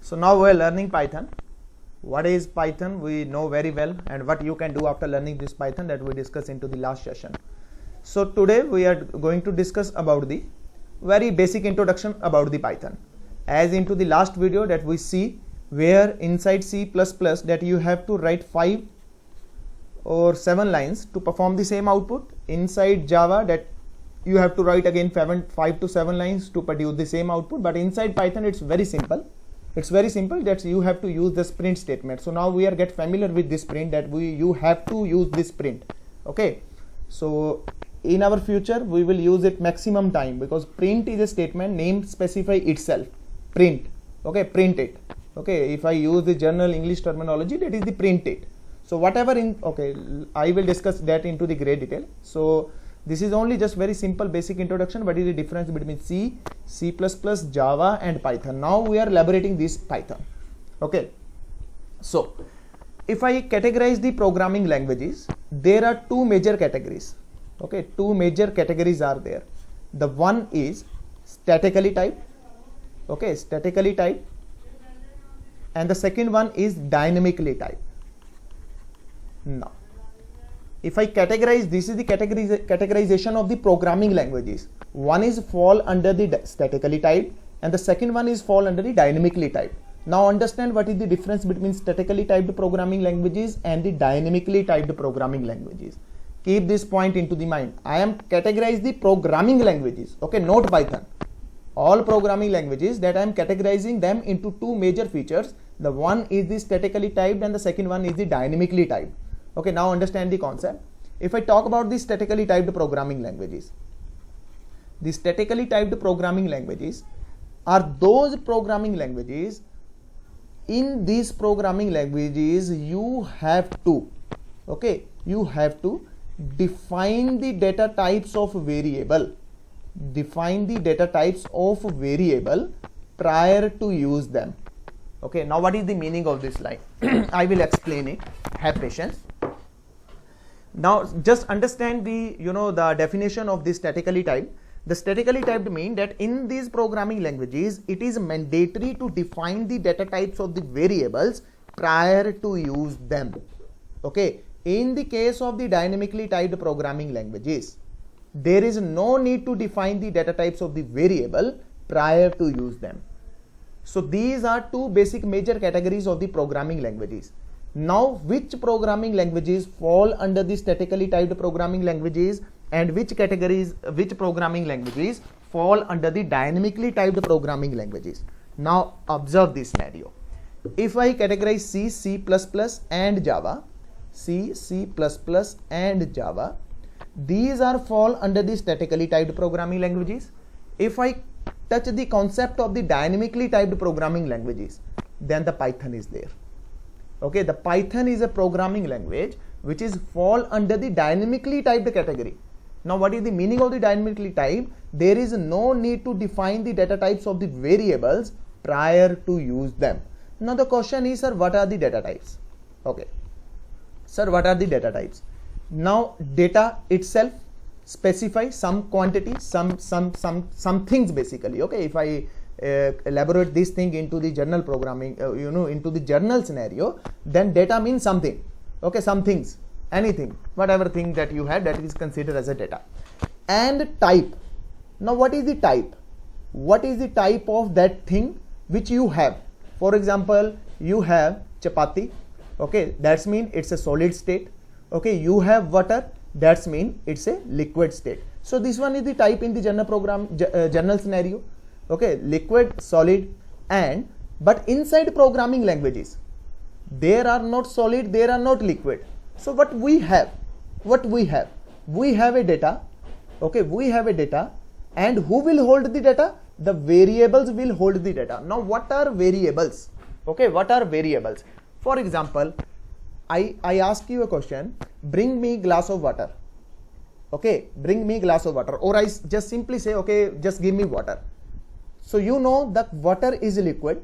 So now we are learning Python. What is Python? We know very well, and what you can do after learning this Python that we discussed into the last session. So today we are going to discuss about the very basic introduction about the Python. As into the last video that we see where inside C++ that you have to write 5 or 7 lines to perform the same output. Inside Java that you have to write again 5 to 7 lines to produce the same output. But inside Python it's very simple. It's very simple that you have to use the print statement. So now we are get familiar with this print that you have to use this print. Okay. So in our future we will use it maximum time because print is a statement name specify itself. Print. Okay, print it. Okay, if I use the general English terminology, that is the print it. So whatever I will discuss that into the great detail. So this is only just very simple basic introduction. What is the difference between C, C++, Java and Python? Now we are elaborating this Python. Okay. So if I categorize the programming languages, there are two major categories. Okay, two major categories are there. The one is statically typed. Okay, statically typed. And the second one is dynamically typed. Now, if I categorize, this is the categorization of the programming languages. One is fall under the statically typed and the second one is fall under the dynamically typed. Now understand what is the difference between statically typed programming languages and the dynamically typed programming languages. Keep this point into the mind. I am categorizing the programming languages. Okay, not Python. All programming languages that I am categorizing them into two major features. The one is the statically typed and the second one is the dynamically typed. Okay, now understand the concept. If I talk about the statically typed programming languages, the statically typed programming languages are those programming languages. In these programming languages, you have to, okay, you have to define the data types of variable. Define the data types of variable prior to use them. Okay, now what is the meaning of this line? I will explain it. Have patience. Now just understand the the definition of this statically typed. The statically typed mean that in these programming languages it is mandatory to define the data types of the variables prior to use them. Okay, in the case of the dynamically typed programming languages, there is no need to define the data types of the variable prior to use them. So these are two basic major categories of the programming languages. Now which programming languages fall under the statically typed programming languages and which programming languages fall under the dynamically typed programming languages? Now observe this scenario. If I categorize C, C++ and Java, C, C++ and Java, these are fall under the statically typed programming languages. If I touch the concept of the dynamically typed programming languages, then the Python is there. Okay, the Python is a programming language which is fall under the dynamically typed category. Now what is the meaning of the dynamically typed? There is no need to define the data types of the variables prior to use them. Now the question is, sir, what are the data types? Okay, sir, what are the data types? Now data itself specify some quantity, some things basically. Okay, if I elaborate this thing into the journal programming, into the journal scenario, then data means something. Okay, some things, anything, whatever thing that you have, that is considered as a data. And type. Now what is the type? What is the type of that thing which you have? For example, you have chapati. Okay, that's mean it's a solid state. Okay, you have water, that's mean it's a liquid state. So this one is the type in the journal scenario. Okay, liquid, solid, but inside programming languages, there are not solid, there are not liquid. So what we have? We have a data. Okay, we have a data, and who will hold the data? The variables will hold the data. Now what are variables? Okay, what are variables? For example, I ask you a question, bring me glass of water. Okay, bring me glass of water, or I just simply say, okay, just give me water. So you know that water is liquid.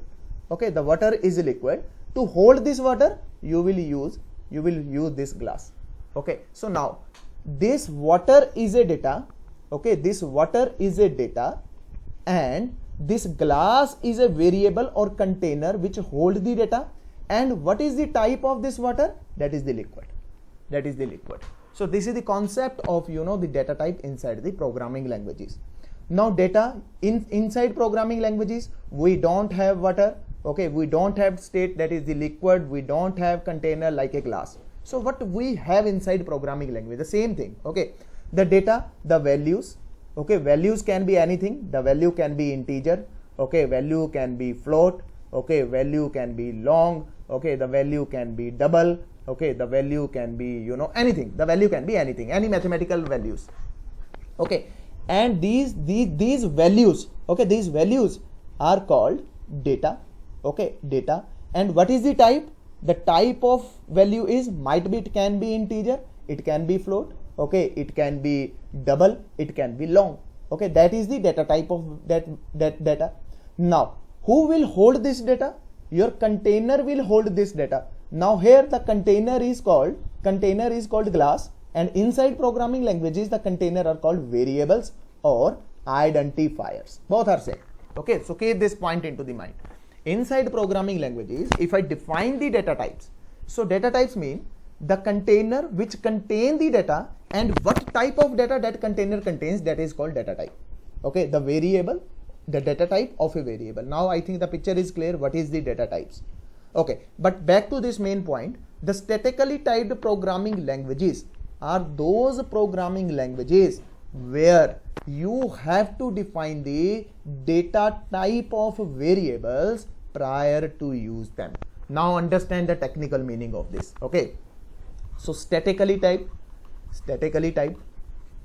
Okay, the water is liquid. To hold this water, you will use this glass. Okay, so now this water is a data. Okay, this water is a data, and this glass is a variable or container which hold the data. And what is the type of this water? That is the liquid. That is the liquid. So this is the concept of the data type inside the programming languages. Now data inside programming languages, we don't have water. Okay, we don't have state, that is the liquid. We don't have container like a glass. So what we have inside programming language, the same thing. Okay, the data, the values. Okay, values can be anything. The value can be integer. Okay, value can be float. Okay, value can be long. Okay, the value can be double. Okay, the value can be anything. The value can be anything, any mathematical values. Okay, and these values, okay, these values are called data. Okay, data. And what is the type? The type of value is, it can be integer, it can be float. Okay, it can be double, it can be long. Okay, that is the data type of that data. Now who will hold this data? Your container will hold this data. Now here the container is called glass, and inside programming languages the container are called variables or identifiers. Both are same. Okay, so keep this point into the mind. Inside programming languages, if I define the data types, so data types mean the container which contain the data, and what type of data that container contains, that is called data type. Okay, the variable, the data type of a variable. Now I think the picture is clear what is the data types. Okay, but back to this main point, the statically typed programming languages are those programming languages where you have to define the data type of variables prior to use them. Now understand the technical meaning of this. Okay, so statically typed,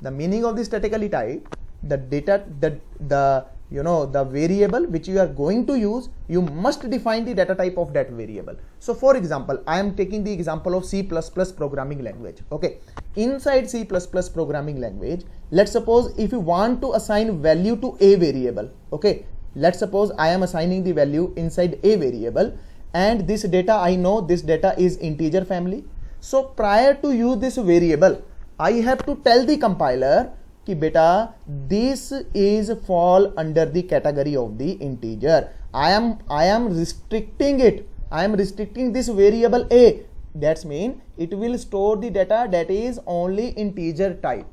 the meaning of the statically typed, the data, the variable which you are going to use, you must define the data type of that variable. So for example, I am taking the example of C++ programming language. Okay, inside C++ programming language, let's suppose if you want to assign value to a variable. Okay, let's suppose I am assigning the value inside a variable, and this data, I know this data is integer family. So prior to use this variable, I have to tell the compiler कि beta, this is fall under the category of the integer. I am restricting it. I am restricting this variable a. That's mean it will store the data that is only integer type.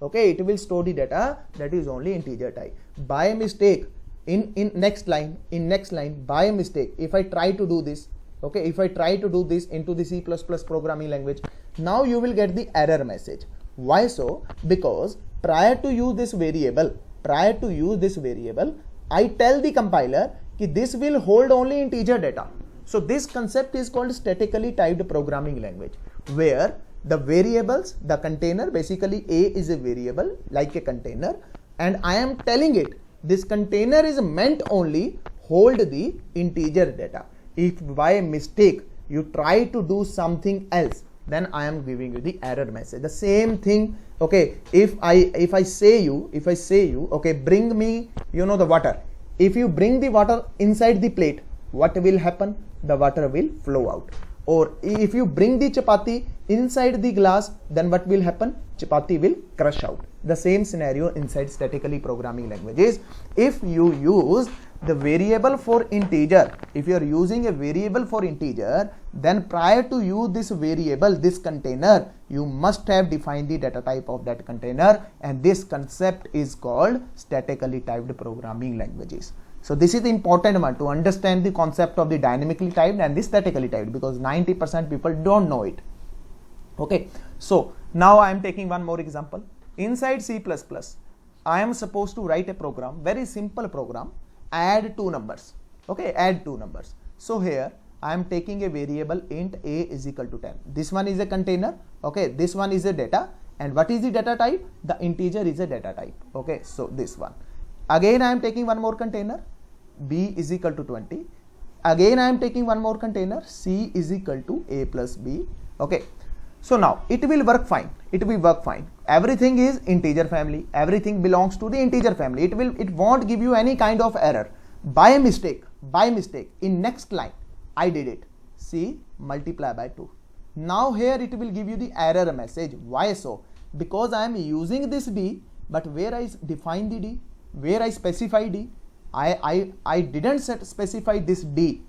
Okay, it will store the data that is only integer type. By mistake, in next line, by mistake, if I try to do this, okay, if I try to do this into the C++ programming language, now you will get the error message. Why so? Because prior to use this variable, I tell the compiler that this will hold only integer data. So this concept is called statically typed programming language, where the variables, the container, basically a is a variable like a container, and I am telling it this container is meant only hold the integer data. If by mistake you try to do something else, then I am giving you the error message. The same thing. Okay, if I say you, okay, bring me the water. If you bring the water inside the plate, what will happen? The water will flow out. Or if you bring the chapati inside the glass, then what will happen? Chapati will crush out. The same scenario inside statically programming languages. If you use the variable for integer, if you are using a variable for integer, then prior to use this variable, this container, you must have defined the data type of that container, and this concept is called statically typed programming languages. So this is the important one to understand the concept of the dynamically typed and the statically typed, because 90% people don't know it. Okay, so now I am taking one more example. Inside C++, I am supposed to write a program, very simple program, add two numbers. Okay, add two numbers. So here I am taking a variable int a is equal to 10. This one is a container. Okay, this one is a data. And what is the data type? The integer is a data type. Okay, so this one. Again I am taking one more container, b is equal to 20. Again I am taking one more container, c is equal to a plus b. Okay, so now it will work fine. It will work fine. Everything is integer family. Everything belongs to the integer family. It won't give you any kind of error. By mistake, in next line, I did it. C multiply by 2. Now here it will give you the error message. Why so? Because I am using this d, but where I define the d, where I specify d, I didn't specify this D.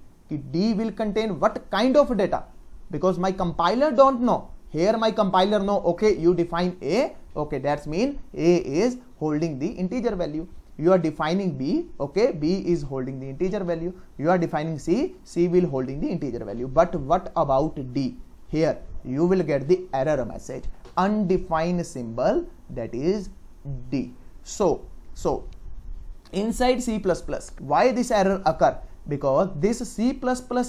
D will contain what kind of data, because my compiler don't know. Here my compiler know, okay, you define A, okay, that's mean A is holding the integer value. You are defining B, okay, B is holding the integer value. You are defining C, C will holding the integer value. But what about D? Here you will get the error message, undefined symbol, that is D. So inside C++, why this error occur? Because this C++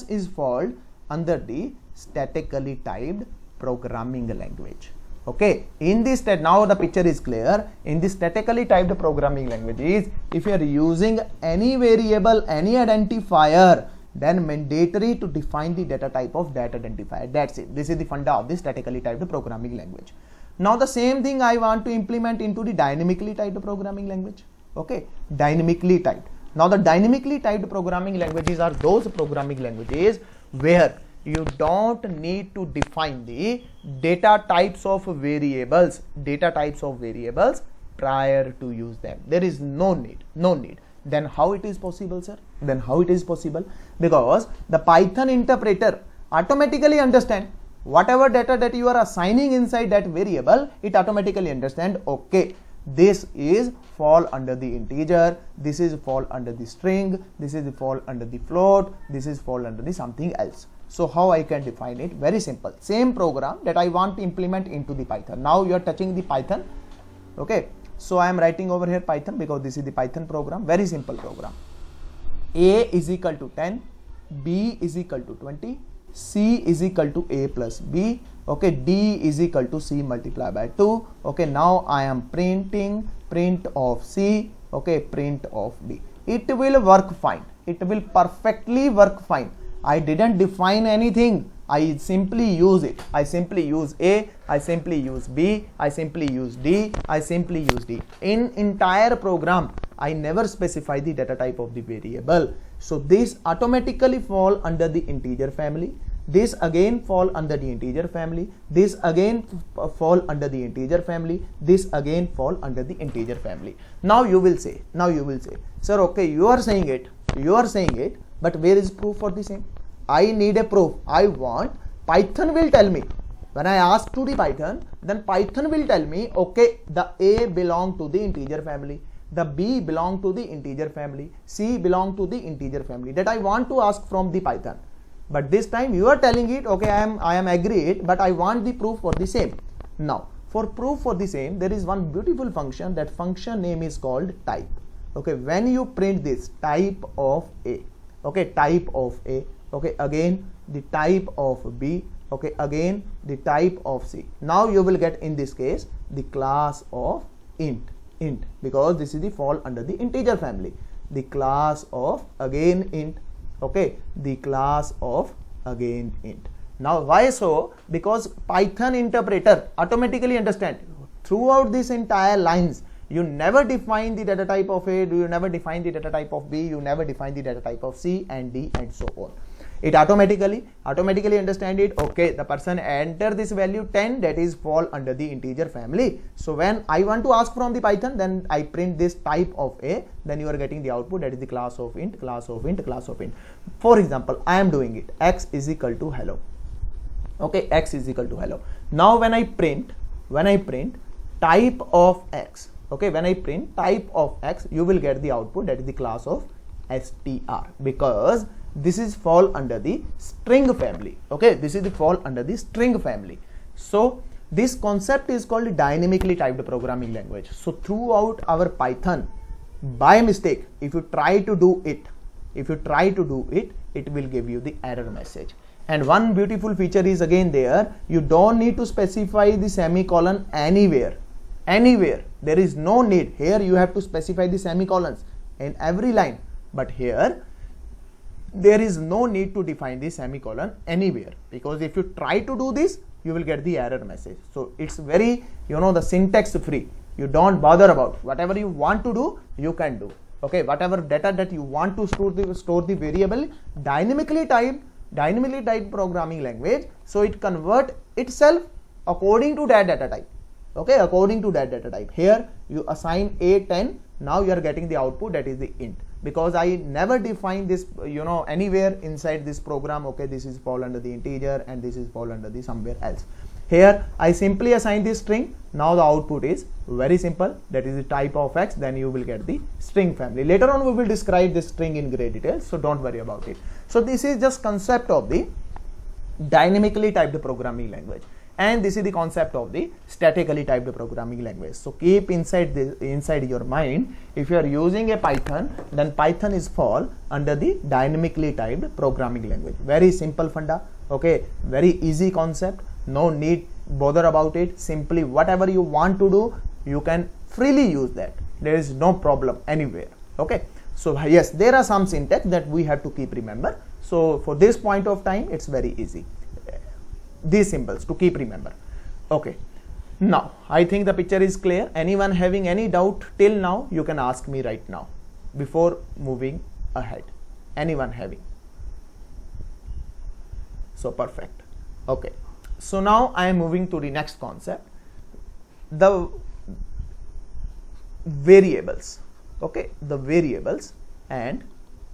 is fall under the statically typed programming language. Okay, in this now the picture is clear. In this statically typed programming languages, if you are using any variable, any identifier, then mandatory to define the data type of that identifier. That's it. This is the funda of this statically typed programming language. Now the same thing I want to implement into the dynamically typed programming language. Okay, dynamically typed. Now the dynamically typed programming languages are those programming languages where you don't need to define the data types of variables prior to use them. There is no need. Then how it is possible, sir? Then how it is possible? Because the Python interpreter automatically understand whatever data that you are assigning inside that variable, it automatically understand, okay, this is fall under the integer, this is fall under the string, this is fall under the float, this is fall under the something else. So how I can define it? Very simple. Same program that I want to implement into the Python. Now you are touching the Python. Okay. So I am writing over here Python because this is the Python program. Very simple program. A is equal to 10, B is equal to 20, C is equal to A plus B. Okay, D is equal to C multiplied by 2. Okay, now I am printing print of C. Okay, print of D. It will work fine. It will perfectly work fine. I didn't define anything. I simply use it. I simply use A, I simply use B, I simply use D, I simply use D. In entire program, I never specify the data type of the variable. So this automatically fall under the integer family. This again fall under the integer family. This again fall under the integer family. This again fall under the integer family. Now you will say, sir, okay, you are saying it, but where is proof for the same? I need a proof. I want Python will tell me. When I ask to the Python, then Python will tell me, okay, the A belong to the integer family, the B belong to the integer family, C belong to the integer family. That I want to ask from the Python. But this time you are telling it, okay, I am agreed, but I want the proof for the same. Now, for proof for the same, there is one beautiful function. That function name is called type. Okay, when you print this type of A, okay, type of A, okay, again the type of B, okay, again the type of C. Now you will get in this case the class of int, because this is the fall under the integer family. The class of again int, okay, the class of again int. Now why so? Because Python interpreter automatically understand throughout this entire lines. You never define the data type of A, you never define the data type of B, you never define the data type of C and D and so on. It automatically understand it. Okay, the person enter this value 10, that is fall under the integer family. So when I want to ask from the Python, then I print this type of A, then you are getting the output, that is the class of int, class of int, class of int. For example, I am doing it, x is equal to hello. Okay, x is equal to hello. Now when I print type of x, okay, when I print type of x, you will get the output, that is the class of str, because this is fall under the string family. Okay, this is the fall under the string family. So this concept is called dynamically typed programming language. So throughout our Python, by mistake, if you try to do it, it will give you the error message. And one beautiful feature is again there, you don't need to specify the semicolon anywhere. There is no need. Here you have to specify the semicolons in every line, but here there is no need to define the semicolon anywhere, because if you try to do this, you will get the error message. So it's very, the syntax free. You don't bother about whatever you want to do, you can do. Okay, whatever data that you want to store the variable, dynamically typed programming language. So it convert itself according to that data type. Okay, according to that data type. Here you assign A 10. Now you are getting the output, that is the int. because I never define this anywhere inside this program. Okay, this is fall under the integer and this is fall under the somewhere else. Here I simply assign this string. Now the output is very simple, that is the type of X, then you will get the string family. Later on we will describe this string in great detail, so don't worry about it. So this is just concept of the dynamically typed programming language, and this is the concept of the statically typed programming language. So keep inside your mind, if you are using a Python, then Python is fall under the dynamically typed programming language. Very simple funda, okay, very easy concept, no need bother about it. Simply whatever you want to do, you can freely use that, there is no problem anywhere. Okay, so yes, there are some syntax that we have to keep remember. So for this point of time, it's very easy, these symbols to keep remember. Okay, now I think the picture is clear. Anyone having any doubt till now, you can ask me right now before moving ahead. Anyone having? So perfect. Okay, so now I am moving to the next concept, the variables. Okay, the variables and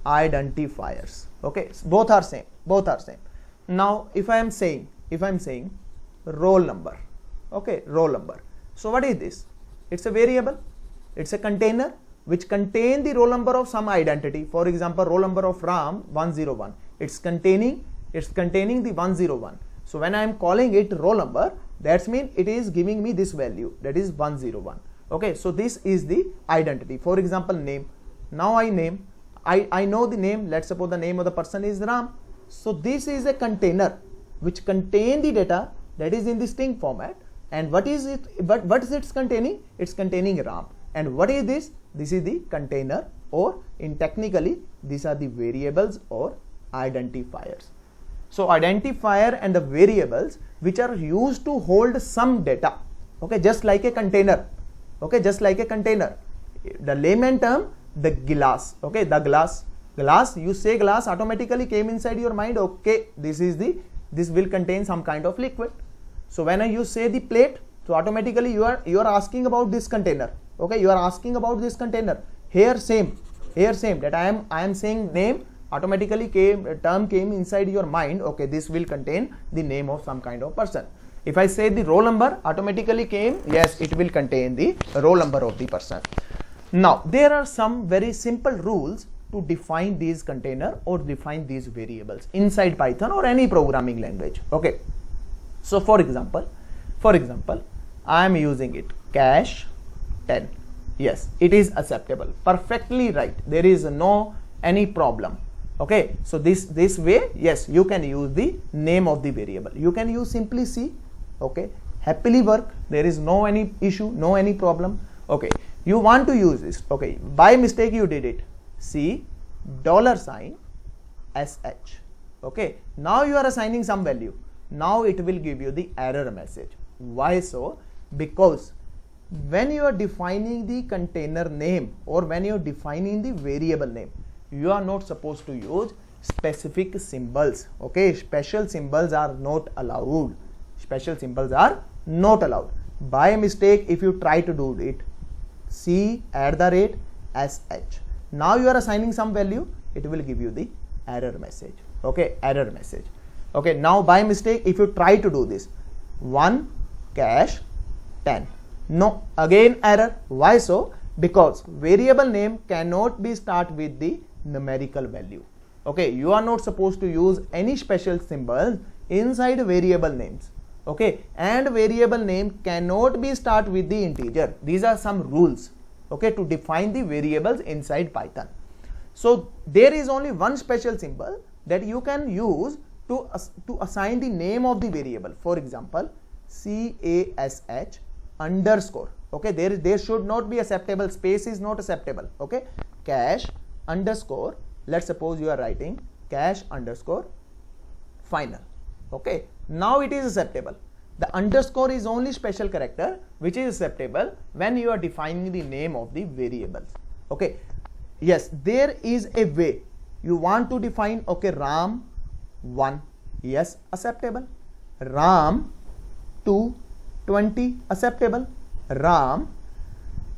identifiers. Okay, both are same. Now if I am saying roll number, okay, roll number, so what is this? It's a variable, it's a container which contain the roll number of some identity. For example, roll number of Ram 101, it's containing the 101. So when I am calling it roll number, that means it is giving me this value, that is 101. Okay, so this is the identity. For example, name, now I know the name. Let's suppose the name of the person is Ram. So this is a container which contain the data that is in the string format. And what is it? But what is it containing? It's containing Ram. And what is this? This is the container, or in technically these are the variables or identifiers. So identifier and the variables which are used to hold some data. Okay, just like a container. Okay, just like a container. The layman term, the glass. Okay, the glass, you say glass, automatically came inside your mind, okay, this will contain some kind of liquid. So when you say the plate, so automatically you are asking about this container. Okay, you are asking about this container. Here same that I am saying name, automatically term came inside your mind, okay, this will contain the name of some kind of person. If I say the roll number, automatically came, yes, it will contain the roll number of the person. Now there are some very simple rules to define these container or define these variables inside Python or any programming language. Okay, so for example I am using it cache 10. Yes, it is acceptable, perfectly right, there is no any problem. Okay, so this way, yes, you can use the name of the variable, you can use simply C. Okay, happily work, there is no any issue, no any problem. Okay, you want to use this, okay, by mistake you did it, C $SH. Okay, now you are assigning some value, now it will give you the error message. Why so? Because when you are defining the container name or when you are defining the variable name, you are not supposed to use specific symbols. Okay, special symbols are not allowed. By mistake, if you try to do it, C@SH, now you are assigning some value, it will give you the error message. Okay, error message. Okay, now by mistake, if you try to do this, 1 cache 10, no, again error. Why so? Because variable name cannot be start with the numerical value. Okay, you are not supposed to use any special symbols inside variable names. Okay, and variable name cannot be start with the integer. These are some rules, okay, to define the variables inside Python. So there is only one special symbol that you can use to assign the name of the variable. For example, CASH underscore. Okay, there should not be acceptable, space is not acceptable. Okay, cache underscore, let's suppose you are writing cache underscore final. Okay, now it is acceptable. The underscore is only special character which is acceptable when you are defining the name of the variables. Okay, yes, there is a way you want to define, okay, Ram 1, yes, acceptable, Ram 2 20 acceptable, Ram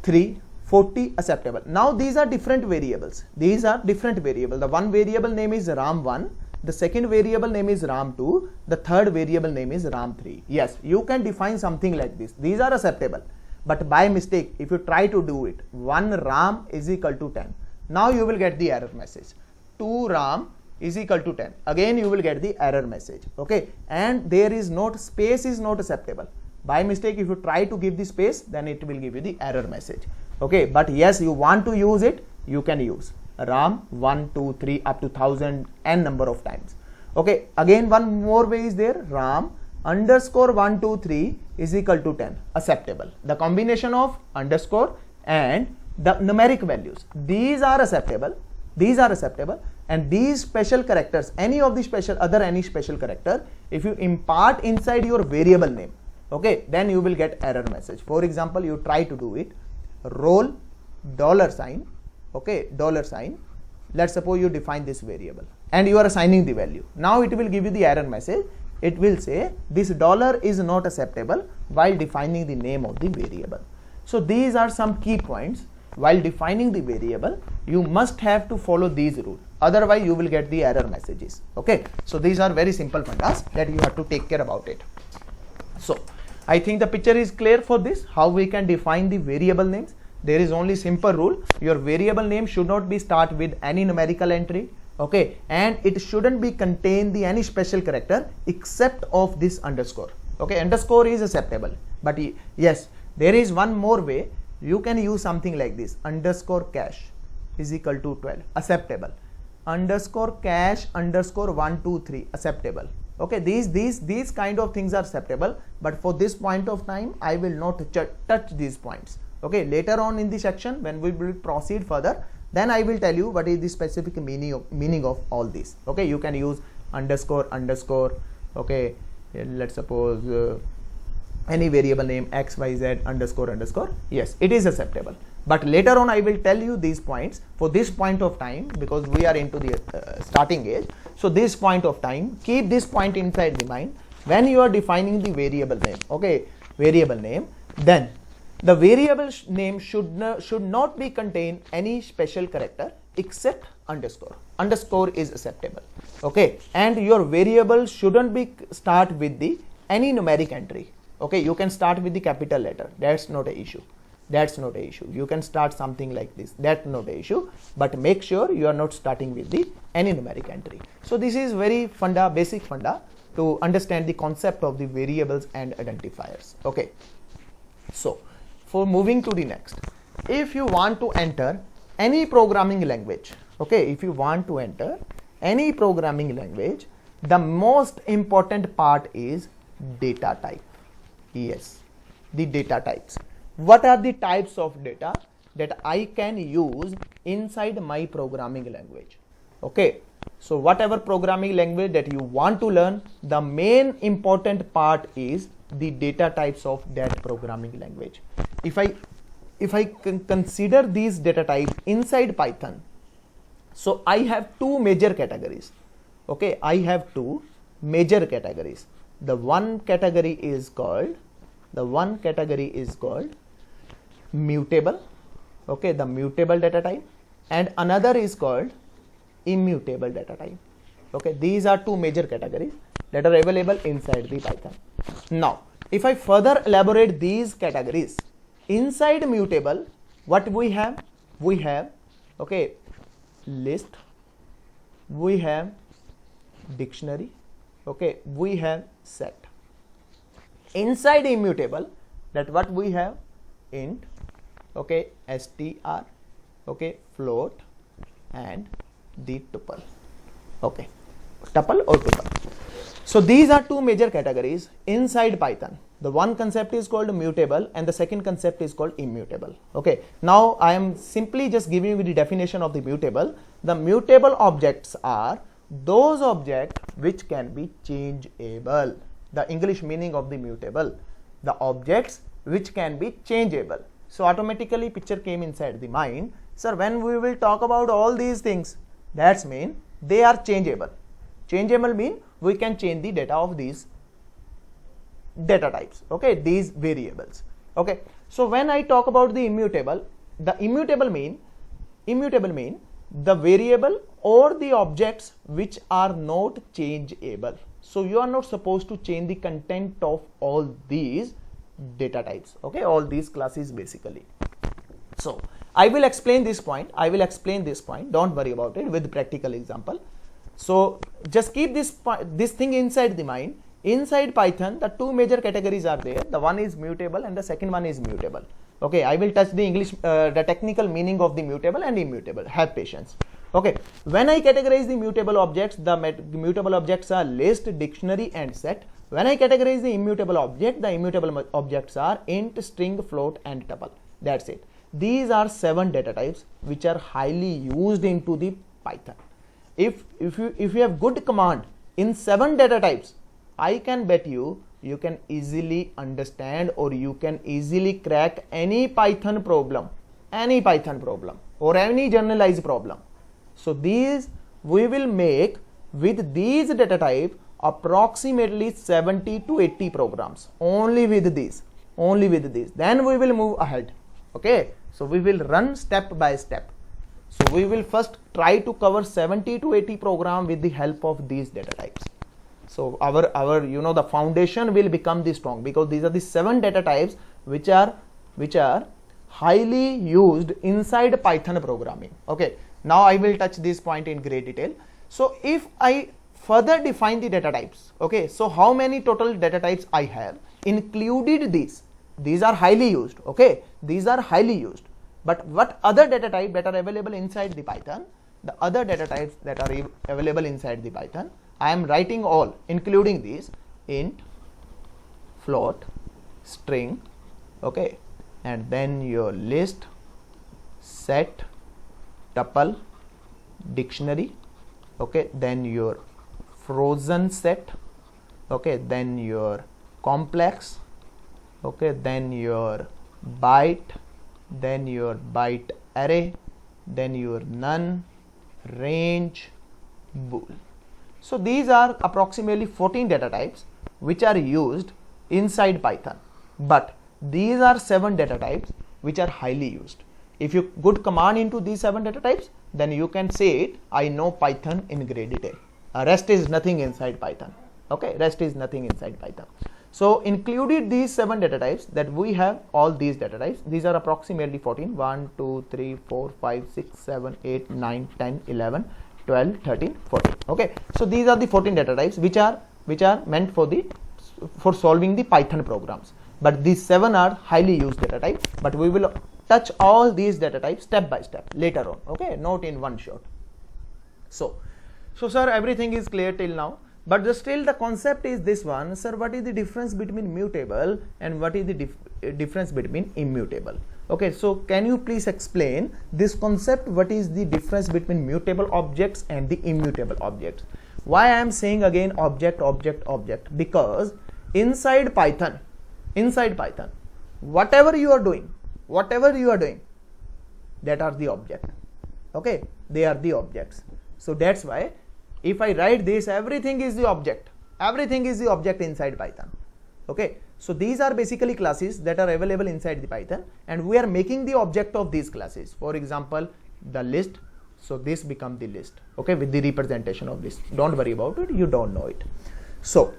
3 40 acceptable. Now these are different variables. These are different variable. The one variable name is RAM1. The second variable name is RAM2. The third variable name is RAM3. Yes, you can define something like this. These are acceptable. But by mistake, if you try to do it, 1 RAM is equal to 10. Now you will get the error message. 2 RAM is equal to 10. Again you will get the error message. Okay, and there is not, space is not acceptable. By mistake, if you try to give the space, then it will give you the error message. Okay, but yes, you want to use it, you can use RAM 1, 2, 3 up to 1000 n number of times. Okay, again one more way is there, RAM underscore 1, 2, 3 is equal to 10, acceptable. The combination of underscore and the numeric values, these are acceptable, and these special characters, any of the special, any special character, if you impart inside your variable name, okay, then you will get error message. For example, you try to do it, roll $sign, okay, $sign. Let's suppose you define this variable and you are assigning the value. Now it will give you the error message. It will say this dollar is not acceptable while defining the name of the variable. So these are some key points. While defining the variable, you must have to follow these rules. Otherwise, you will get the error messages. Okay. So these are very simple fundas that you have to take care about it. So I think the picture is clear for this, how we can define the variable names. There is only simple rule. Your variable name should not be start with any numerical entry. Okay. And it shouldn't be contain the any special character except of this underscore. Okay. Underscore is acceptable. But yes, there is one more way. You can use something like this, underscore cash is equal to 12, acceptable. Underscore cash underscore 1, 2, 3, acceptable. Okay, these kind of things are acceptable, but for this point of time, I will not touch these points. Okay, later on in the section, when we will proceed further, then I will tell you what is the specific meaning of all this. Okay, you can use underscore, okay, let's suppose any variable name x, y, z, underscore, yes, it is acceptable. But later on I will tell you these points for this point of time, because we are into the starting age. So this point of time, keep this point inside the mind when you are defining the variable name. Okay, variable name, then the variable name should not be contain any special character except underscore. Underscore is acceptable. Okay, and your variable shouldn't be start with the any numeric entry. Okay, you can start with the capital letter, that's not an issue. You can start something like this, that's not an issue, but make sure you are not starting with the any numeric entry. So this is very basic funda to understand the concept of the variables and identifiers. Okay, so for moving to the next, if you want to enter any programming language, okay, if you want to enter any programming language, the most important part is data type. Yes, the data types. What are the types of data that I can use inside my programming language? Okay, so whatever programming language that you want to learn, the main important part is the data types of that programming language. If I consider these data types inside Python, so I have two major categories. Okay, I have two major categories. The one category is called mutable, okay, the mutable data type, and another is called immutable data type. Okay, these are two major categories that are available inside the Python. Now, if I further elaborate these categories, inside mutable, what we have, okay, list, we have dictionary, okay, we have set. Inside immutable, that what we have, int, okay, str, okay, float, and the tuple, okay, tuple or tuple. So these are two major categories inside Python. The one concept is called mutable and the second concept is called immutable. Okay, now I am simply just giving you the definition of the mutable. The mutable objects are those objects which can be changeable. The English meaning of the mutable, the objects which can be changeable. So automatically picture came inside the mind. Sir, when we will talk about all these things, that's mean they are changeable. Changeable mean we can change the data of these data types, okay, these variables. Okay, so when I talk about the immutable, the immutable mean the variable or the objects which are not changeable. So you are not supposed to change the content of all these data types, okay, all these classes basically. So I will explain this point, don't worry about it with practical example. So just keep this thing inside the mind. Inside Python, the two major categories are there. The one is mutable and the second one is mutable. Okay, I will touch the the technical meaning of the mutable and immutable. Have patience. Okay, when I categorize the mutable objects, the mutable objects are list, dictionary and set. When I categorize the immutable objects are int, string, float and tuple. That's it. These are 7 data types which are highly used into the Python. If you have good command in 7 data types, I can bet you can easily understand or you can easily crack any Python problem or any generalized problem. So these we will make with these data type approximately 70 to 80 programs only with these. Then we will move ahead. Okay, so we will run step by step. So we will first try to cover 70 to 80 program with the help of these data types. So our the foundation will become the strong, because these are the 7 data types which are highly used inside Python programming. Okay, now I will touch this point in great detail. So if I further define the data types, okay, so how many total data types I have included these are highly used, okay, these are highly used. But what other data type that are available inside the Python, the other data types that are available inside the Python, I am writing all, including these: int, float, string, okay, and then your list, set, tuple, dictionary, okay, then your frozen set, okay, then your complex, okay, then your byte, then your byte array, then your none, range, bool. So these are approximately 14 data types which are used inside Python, but these are 7 data types which are highly used. If you good command into these 7 data types, then you can say it, I know Python in great detail. Rest is nothing inside Python. Okay, rest is nothing inside Python. So included these 7 data types that we have, all these data types, these are approximately 14, 1, 2, 3, 4, 5, 6, 7, 8, 9, 10, 11, 12, 13, 14. Okay, so these are the 14 data types which are meant for solving the Python programs. But these 7 are highly used data types, but we will touch all these data types step by step later on. Okay, not in one shot. So sir, everything is clear till now. But still the concept is this one, sir, what is the difference between mutable and what is the difference between immutable? Okay, so can you please explain this concept, what is the difference between mutable objects and the immutable objects? Why I am saying again object, because inside Python, whatever you are doing, that are the object. Okay, they are the objects. So that's why if I write this, everything is the object inside Python. Okay, so these are basically classes that are available inside the Python, and we are making the object of these classes. For example, the list, so this becomes the list, okay, with the representation of this. Don't worry about it, you don't know it. So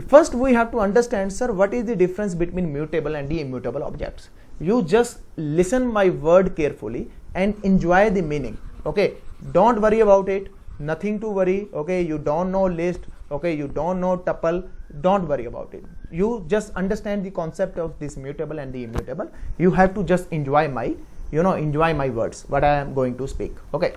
first we have to understand, sir, what is the difference between mutable and the immutable objects. You just listen my word carefully and enjoy the meaning. Okay, don't worry about it, nothing to worry. Okay, you don't know list, okay, you don't know tuple, don't worry about it. You just understand the concept of this mutable and the immutable. You have to just enjoy my words, what I am going to speak. Okay,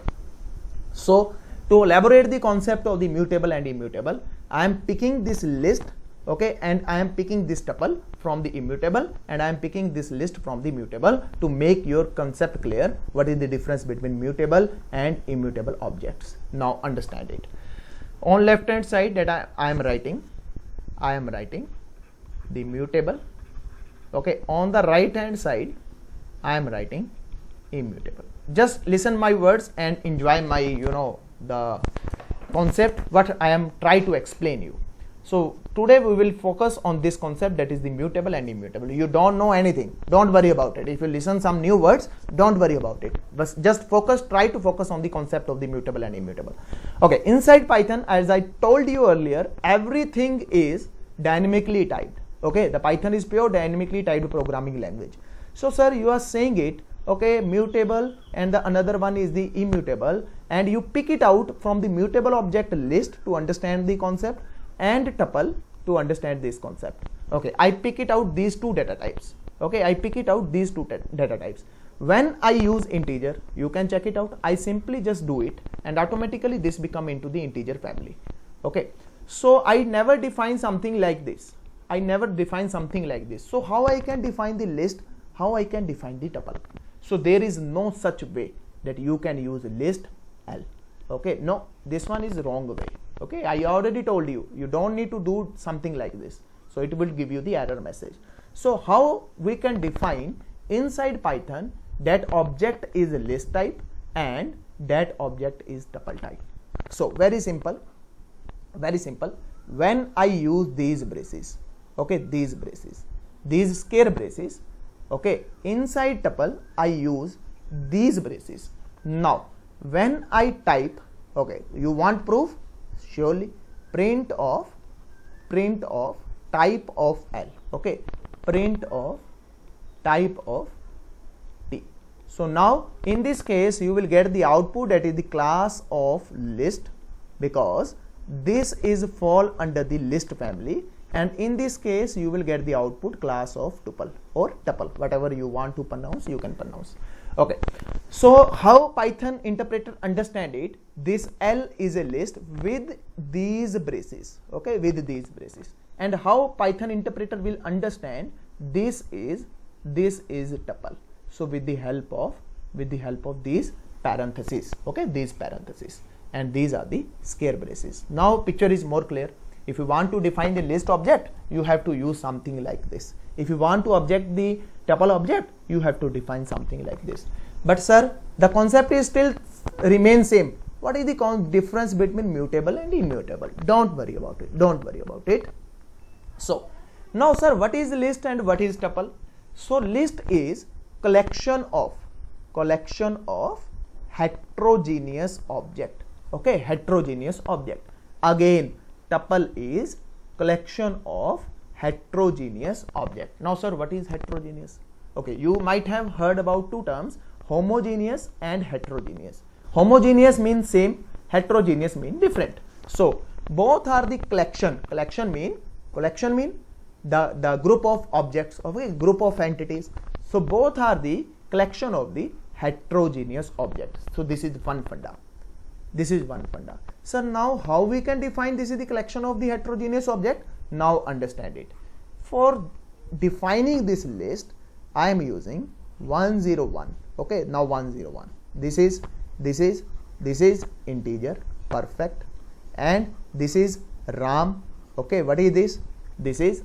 so to elaborate the concept of the mutable and immutable, I am picking this list, okay, and I am picking this tuple from the immutable, and I am picking this list from the mutable to make your concept clear. What is the difference between mutable and immutable objects? Now understand it. On left hand side that I am writing the mutable. Okay, on the right hand side I am writing immutable. Just listen my words and enjoy my the concept what I am trying to explain you. So today we will focus on this concept, that is the mutable and immutable. You don't know anything, don't worry about it. If you listen some new words, don't worry about it, but just try to focus on the concept of the mutable and immutable. Okay, inside Python, as I told you earlier, everything is dynamically typed. Okay, the Python is pure dynamically typed programming language. So sir, you are saying it, okay, mutable, and the another one is the immutable, and you pick it out from the mutable object list to understand the concept, and tuple to understand this concept. Okay, I pick it out these two data types. Okay, I pick it out these two data types. When I use integer, you can check it out. I simply just do it, and automatically this become into the integer family. Okay, so I never define something like this. I never define something like this. So how I can define the list? How I can define the tuple? So there is no such way that you can use list L. Okay, no, this one is wrong way. Okay, I already told you, you don't need to do something like this. So it will give you the error message. So how we can define inside Python that object is a list type and that object is tuple type? So very simple, very simple. When I use these braces, okay, these braces, these square braces, okay, inside tuple I use these braces. Now when I type, okay, you want proof? Surely, print of type of L. Okay, print of type of T. So now in this case you will get the output, that is the class of list, because this is fall under the list family, and in this case you will get the output class of tuple or tuple, whatever you want to pronounce, you can pronounce. Okay, so how Python interpreter understand it? This L is a list with these braces. Okay, with these braces. And how Python interpreter will understand this is tuple? So with the help of these parentheses. Okay, these parentheses, and these are the square braces. Now picture is more clear. If you want to define the list object, you have to use something like this. If you want to object the tuple object, you have to define something like this. But sir, the concept is still remains same. What is the difference between mutable and immutable? Don't worry about it. Don't worry about it. So now sir, what is list and what is tuple? So list is collection of heterogeneous object. Okay, heterogeneous object. Again, tuple is collection of heterogeneous object. Now sir, what is heterogeneous? Okay, you might have heard about two terms, homogeneous and heterogeneous. Homogeneous means same, heterogeneous mean different. So both are the collection mean the group of objects, okay, group of entities. So both are the collection of the heterogeneous objects. So this is one funda. This is one funda. Sir, now how we can define this is the collection of the heterogeneous object? Now understand it. For defining this list, I am using 101. Okay, now 101. This is integer, perfect, and this is RAM. Okay, what is this? This is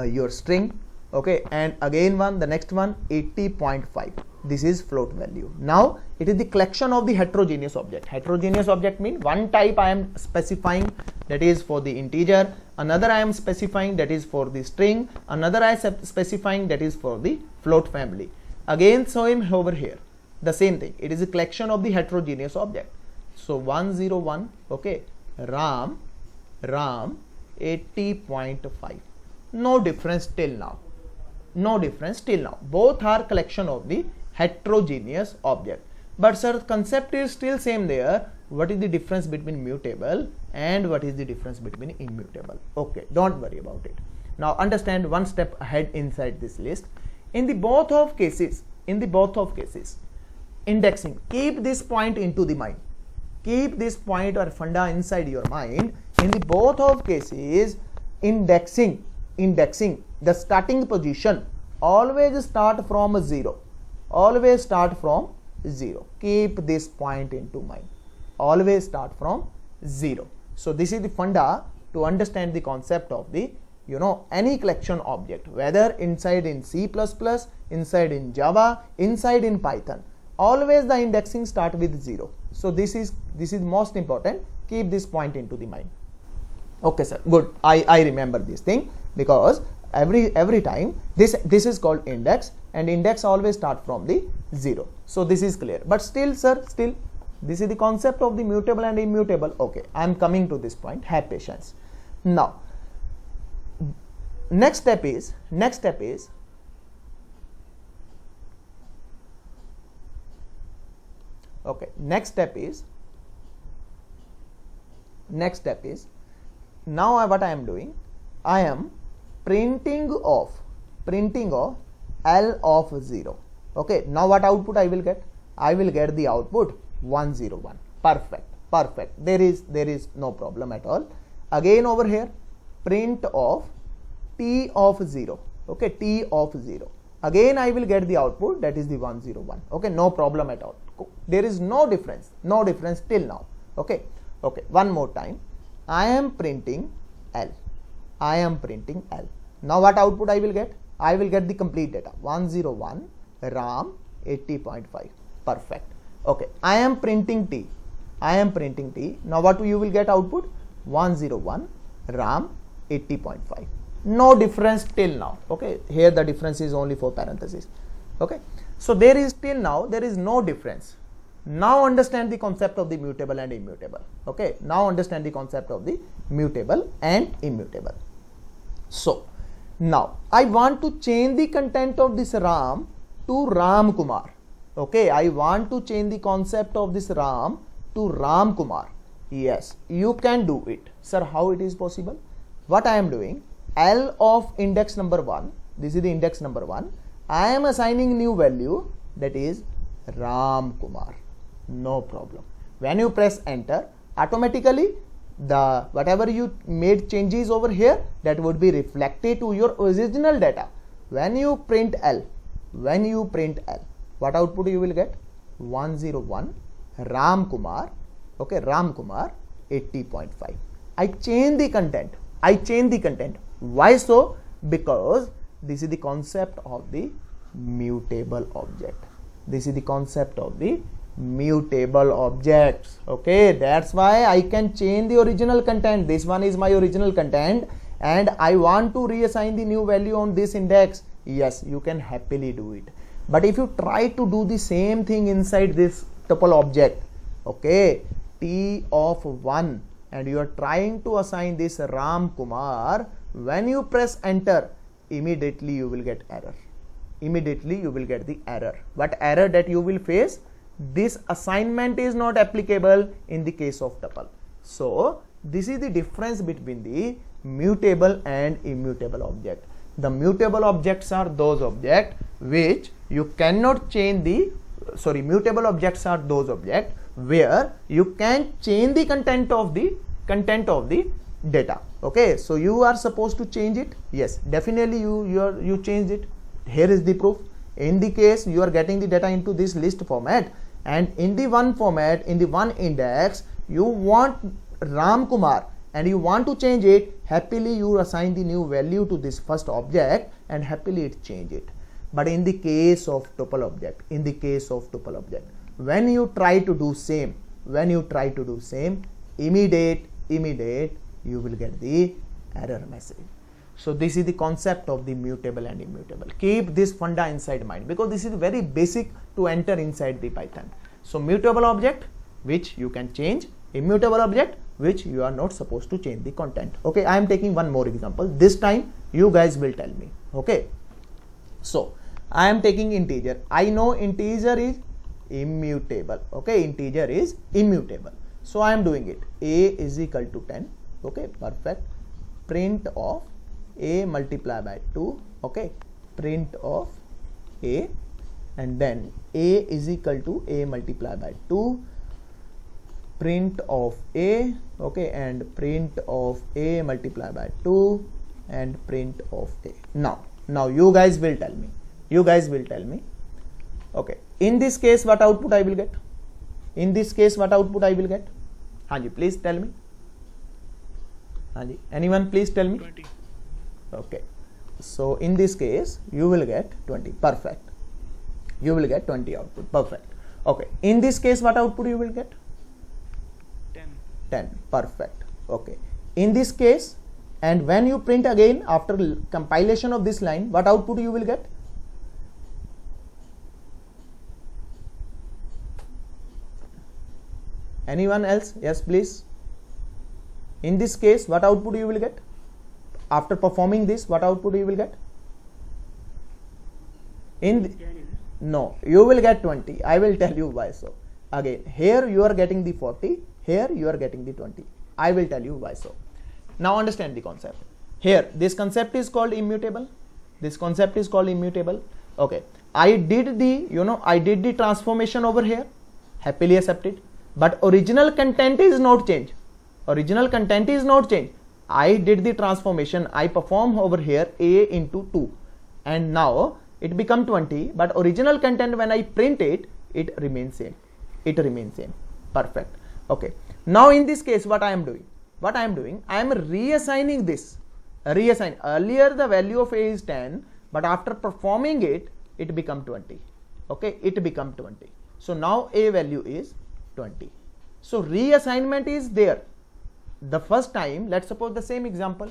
your string. Okay, and again the next one 80.5. This is float value. Now it is the collection of the heterogeneous object. Heterogeneous object means one type I am specifying, that is for the integer, another I am specifying, that is for the string, another I am specifying, that is for the float family. Again same over here, the same thing. It is a collection of the heterogeneous object. So 101, okay, RAM 80.5. No difference till now. No difference till now. Both are collection of the heterogeneous object. But sir, concept is still same there. What is the difference between mutable and what is the difference between immutable? Okay, don't worry about it. Now understand one step ahead inside this list. In the both of cases, indexing, keep this point into the mind. Keep this point or funda inside your mind. In the both of cases, indexing, the starting position always start from 0. Always start from 0. Keep this point into mind. Always start from 0. So this is the funda to understand the concept of the any collection object, whether inside in C++, inside in Java, inside in Python. Always the indexing start with 0. So this is most important. Keep this point into the mind. Okay sir, good. I remember this thing, because every time this is called index, and index always start from the 0. So this is clear. But still sir, still this is the concept of the mutable and immutable. Okay, I am coming to this point. Have patience. Now next step is okay, next step is now what I am doing, I am printing of L of 0. Okay, now what output I will get? I will get the output 101. Perfect. There is no problem at all. Again over here, print of T of 0. Okay, T of 0. Again I will get the output, that is the 101. Okay, no problem at all. There is no difference till now. Okay, one more time. I am printing L. Now what output I will get? I will get the complete data, 101 RAM 80.5. Perfect. Okay, I am printing T. Now what you will get output? 101 RAM 80.5. No difference till now. Okay, here the difference is only for parentheses. Okay, so there is no difference. Now understand the concept of the mutable and immutable. Okay, now understand the concept of the mutable and immutable. So now I want to change the content of this RAM to Ram Kumar. Okay, I want to change the concept of this RAM to Ram Kumar. Yes, you can do it. Sir, how it is possible? What I am doing, L of index number 1, this is the index number 1, I am assigning new value, that is Ram Kumar. No problem. When you press enter, automatically the whatever you made changes over here, that would be reflected to your original data. When you print L, what output you will get? 101 Ram Kumar. Okay, Ram Kumar 80.5. I change the content. Why so? Because this is the concept of the mutable object. Okay, that's why I can change the original content. This one is my original content, and I want to reassign the new value on this index. Yes, you can happily do it. But if you try to do the same thing inside this tuple object, okay, T of 1, and you are trying to assign this Ram Kumar, when you press enter, immediately you will get error. What error that you will face? This assignment is not applicable in the case of tuple. So this is the difference between the mutable and immutable object. The mutable objects are those objects which you cannot change mutable objects are those objects where you can change the content of the data. Okay, so you are supposed to change it. Yes, definitely you changed it. Here is the proof. In the case you are getting the data into this list format, and in the one format, in the one index, you want Ram Kumar and you want to change it, happily you assign the new value to this first object and happily it change it. But in the case of tuple object, when you try to do same, immediate you will get the error message. So this is the concept of the mutable and immutable. Keep this funda inside mind, because this is very basic to enter inside the Python. So mutable object which you can change, immutable object which you are not supposed to change the content. Okay, I am taking one more example. This time you guys will tell me. Okay, so I am taking integer. I know integer is immutable. Okay, integer is immutable. So I am doing it. A is equal to 10. Okay, perfect. Print of A multiplied by 2. Okay, print of A, and then A is equal to A multiplied by 2. Print of A. Okay, and print of A multiplied by 2, and print of A. Now you guys will tell me. Okay, in this case what output I will get? Hanji, please tell me. Hanji, anyone please tell me? 20. Okay, so in this case you will get 20. Perfect. You will get 20 output. Perfect. Okay, in this case what output you will get? 10. 10. Perfect. Okay, in this case, and when you print again after compilation of this line, what output you will get? Anyone else? Yes, please. In this case, what output you will get? After performing this, what output you will get? No, you will get 20. I will tell you why so. Again, here you are getting the 40, here you are getting the 20. I will tell you why so. Now understand the concept. Here, this concept is called immutable. This concept is called immutable. Okay, I did the transformation over here, happily accepted. But original content is not changed. Original content is not changed. I did the transformation. I perform over here a into 2, and now it become 20. But original content, when I print it, it remains same. It remains same. Perfect. Okay. Now in this case, what I am doing? I am reassigning this. Reassign. Earlier the value of a is 10, but after performing it, it become 20. Okay. It become 20. So now a value is 20. So reassignment is there. The first time, let's suppose the same example.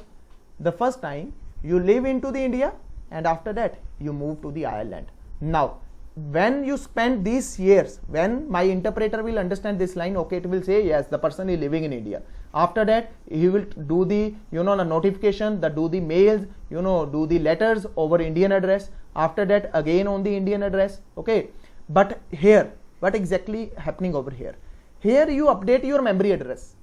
The first time you live into the India, and after that you move to the Ireland. Now when you spend these years, when my interpreter will understand this line, okay, it will say yes, the person is living in India. After that he will do the the notification, do the mails, do the letters over Indian address. After that again on the Indian address. Okay, but here what exactly happening over here? Here you update your memory address.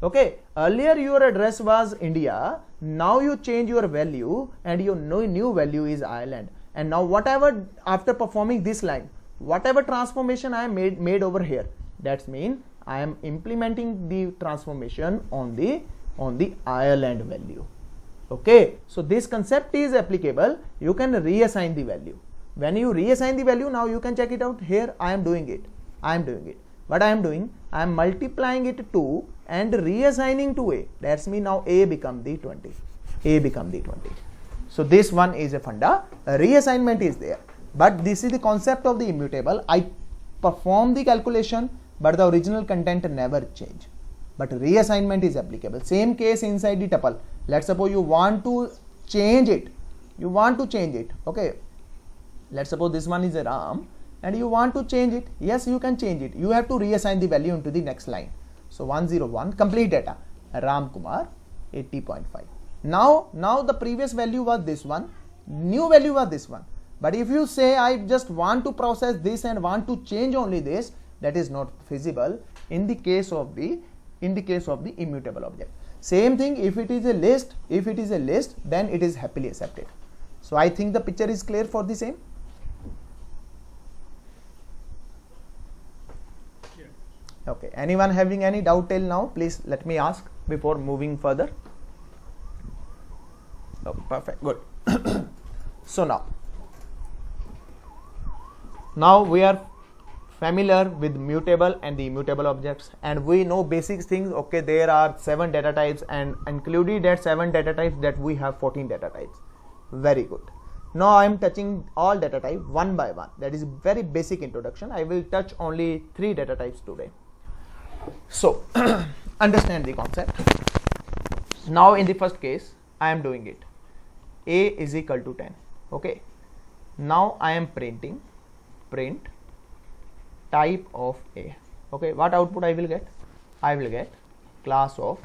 Okay, earlier your address was India, now you change your value and your new value is Ireland. And now whatever, after performing this line, whatever transformation I made over here, that's mean I am implementing the transformation on the Ireland value. Okay, so this concept is applicable. You can reassign the value. When you reassign the value, now you can check it out. Here I am doing it. What I am doing? I am multiplying it to and reassigning to a. That's mean now a become the 20. A become the 20. So this one is a funda. A reassignment is there. But this is the concept of the immutable. I perform the calculation, but the original content never change. But reassignment is applicable. Same case inside the tuple. Let's suppose you want to change it. Okay. Let's suppose this one is a Ram and you want to change it. Yes, you can change it. You have to reassign the value into the next line. So 101 complete data, Ram Kumar 80.5. Now the previous value was this one, new value was this one. But if you say I just want to process this and want to change only this, that is not feasible in the case of the immutable object. Same thing if it is a list, then it is happily accepted. So I think the picture is clear for the same. Okay, anyone having any doubt till now, please let me ask before moving further. Okay, perfect, good. So now we are familiar with mutable and the immutable objects, and we know basic things. Okay, there are 7 data types, and included that 7 data types, that we have 14 data types. Very good. Now I am touching all data types one by one. That is very basic introduction. I will touch only 3 data types today. So understand the concept. Now in the first case I am doing it. A is equal to 10. Okay. Now I am print type of A. Okay. What output I will get? I will get class of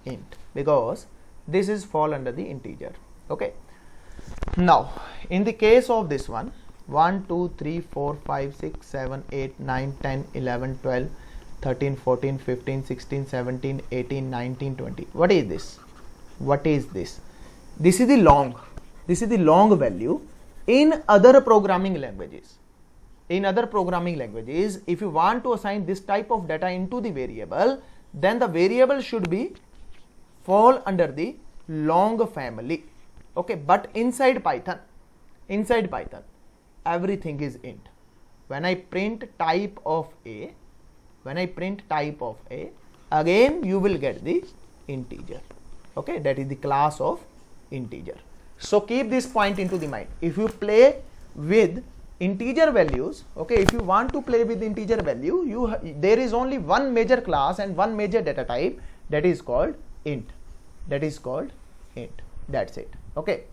int, because this is fall under the integer. Okay. Now in the case of this one, 1 2 3 4 5 6 7 8 9 10 11 12 13 14 15 16 17 18 19 20. What is this? This is the long value. In other programming languages, if you want to assign this type of data into the variable, then the variable should be fall under the long family. Okay, but inside Python everything is int. When I print type of A, again you will get the integer. Okay, that is the class of integer. So keep this point into the mind. If you play with integer values, okay, if you want to play with integer value, there is only one major class and one major data type, that is called int. that is called int. That's it. Okay,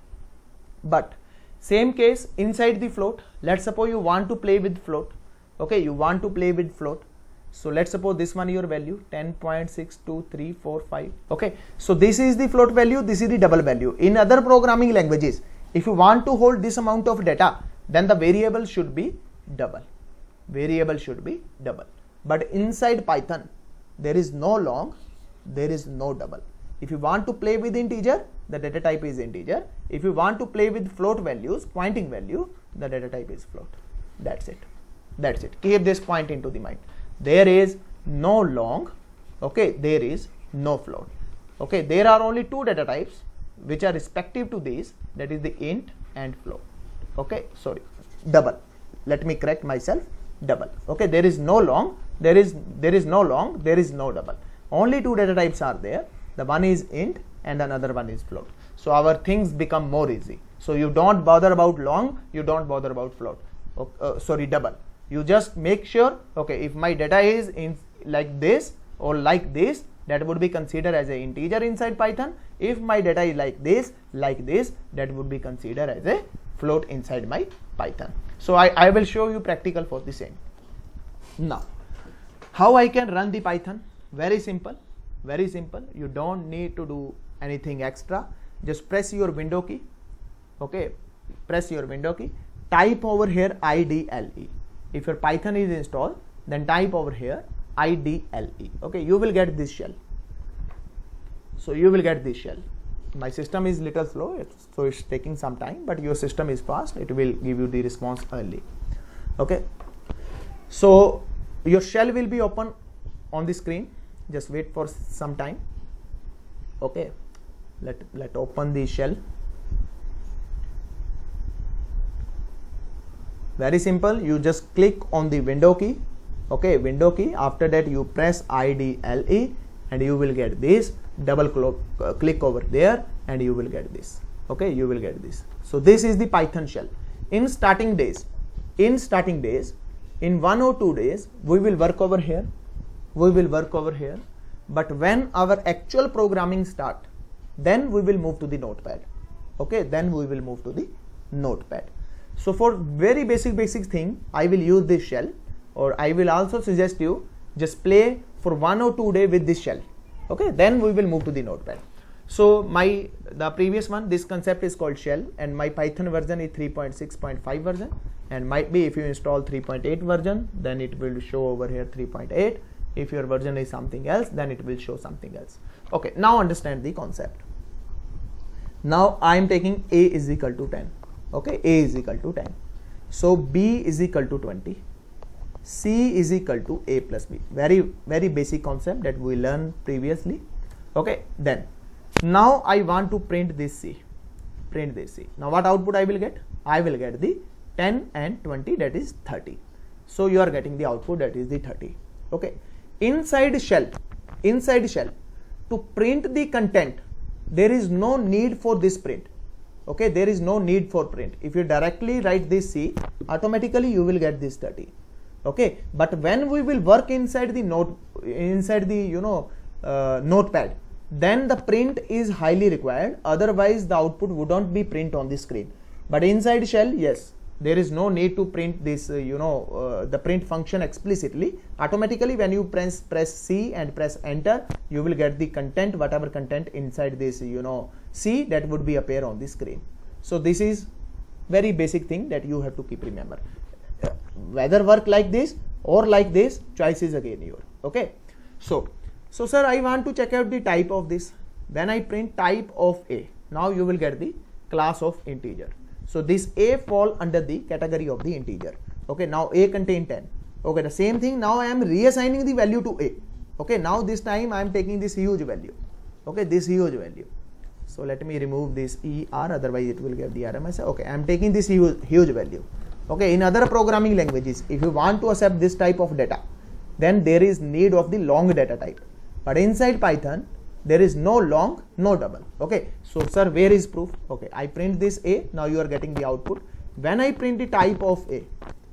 but same case inside the float. Let's suppose you want to play with float. Okay, you want to play with float. So let's suppose this one your value 10.62345. Okay, so this is the float value, this is the double value. In other programming languages, if you want to hold this amount of data, then the variable should be double. Variable should be double. But inside Python, there is no long, there is no double. If you want to play with integer, the data type is integer. If you want to play with float values, pointing value, the data type is float. That's it. That's it. Keep this point into the mind. There is no long, okay, there is no float. Okay, there are only two data types which are respective to these, that is the int and float. Okay, sorry, double. Let me correct myself, double. Okay, there is no long, there is no long, there is no double. Only two data types are there. The one is int and another one is float. So our things become more easy. So you don't bother about long, you don't bother about float. Sorry, double. You just make sure, okay, if my data is in like this or like this, that would be considered as an integer inside Python. If my data is like this, that would be considered as a float inside my Python. So I will show you practical for the same. Now, how I can run the Python? Very simple, very simple. You don't need to do anything extra. Just press your window key. Okay, press your window key. Type over here IDLE. If your Python is installed, then type over here IDLE. Okay, you will get this shell. So you will get this shell. My system is little slow, so it's taking some time, but your system is fast. It will give you the response early. Okay, so your shell will be open on the screen. Just wait for some time. Okay, let open the shell. Very simple. You just click on the window key. Okay, window key. After that, you press IDLE and you will get this. Double click over there and you will get this. Okay, you will get this. So this is the Python shell. In starting days, in 1 or 2 days, we will work over here. But when our actual programming start, then we will move to the notepad. Okay, then we will move to the notepad. So for very basic thing, I will use this shell, or I will also suggest you just play for 1 or 2 days with this shell. Okay, then we will move to the notepad. So the previous one, this concept is called shell, and my Python version is 3.6.5 version, and might be if you install 3.8 version, then it will show over here 3.8. If your version is something else, then it will show something else. Okay, now understand the concept. Now I am taking a is equal to 10. Okay, a is equal to 10. So b is equal to 20. C is equal to a plus b. Very basic concept that we learned previously. Okay, then now I want to print this C. Now what output I will get? I will get the 10 and 20, that is 30. So you are getting the output, that is the 30. Okay, inside shell, to print the content, there is no need for this print. Okay, there is no need for print. If you directly write this C, automatically you will get this 30. Okay, but when we will work inside the notepad, then the print is highly required. Otherwise, the output would not be print on the screen. But inside shell, yes, there is no need to print this, the print function explicitly. Automatically, when you press C and press enter, you will get the content, whatever content inside this, C, that would be appear on the screen. So this is very basic thing that you have to keep remember. Whether work like this or like this, choice is again your. Okay, so sir, I want to check out the type of this. Then I print type of A. Now you will get the class of integer. So this A fall under the category of the integer. Okay, now A contain 10. Okay, the same thing. Now I am reassigning the value to A. Okay, now this time I am taking this huge value. Okay, this huge value. So let me remove this ER, otherwise it will give the error message. Okay, I am taking this huge value. Okay, in other programming languages, if you want to accept this type of data, then there is need of the long data type. But inside Python, there is no long, no double. Okay, so sir, where is proof? Okay, I print this A. Now you are getting the output. When I print the type of A,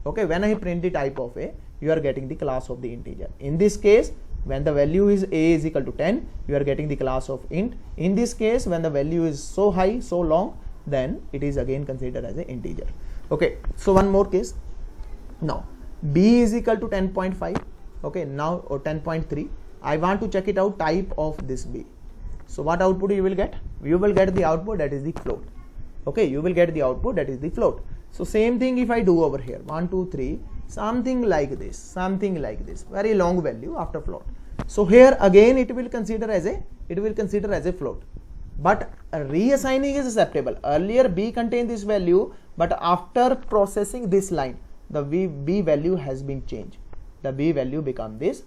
okay, when I print the type of A, you are getting the class of the integer. In this case, When the value is a is equal to 10, you are getting the class of int. In this case, when the value is so high, so long, then it is again considered as an integer. Okay, so one more case. Now b is equal to 10.5. okay, now, or 10.3. I want to check it out type of this b. So what output you will get? You will get the output that is the float. Okay, you will get the output that is the float. So same thing if I do over here, 1 2 3, something like this, very long value after float. So here again it will consider as a float, but reassigning is acceptable. Earlier b contained this value, but after processing this line, the b value has been changed. The b value become this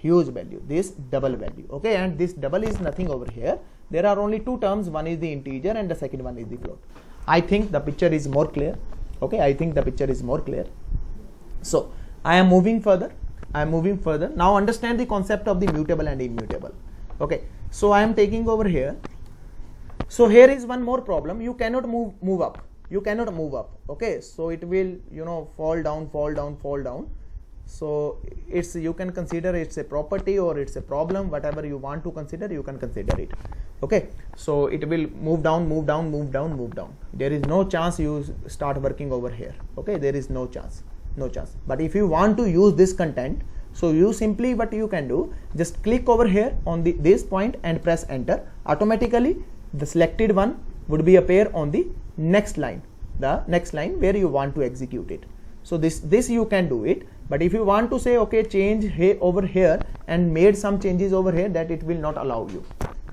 huge value, this double value. Okay, and this double is nothing over here. There are only two terms, one is the integer and the second one is the float. I think the picture is more clear. Okay, I think the picture is more clear. So I am moving further. Now understand the concept of the mutable and immutable. Okay, so I am taking over here. So here is one more problem. You cannot move up. Okay, so it will, fall down. So it's, you can consider it's a property or it's a problem, whatever you want to consider, you can consider it. Okay, so it will move down. There is no chance you start working over here. Okay, there is no chance. But if you want to use this content, so you simply, what you can do, just click over here on this point and press enter. Automatically the selected one would be appear on the next line, where you want to execute it. So this you can do it. But if you want to say, okay, change over here and made some changes over here, that it will not allow you.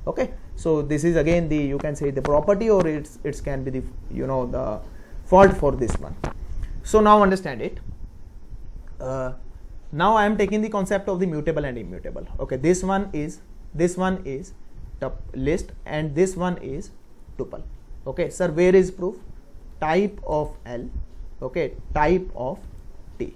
Okay, so this is again the, you can say the property, or it can be the, the fault for this one. So now understand it. Now I am taking the concept of the mutable and immutable. Okay, this one is list and this one is tuple. Okay, sir, where is proof? Type of L. Okay, type of T.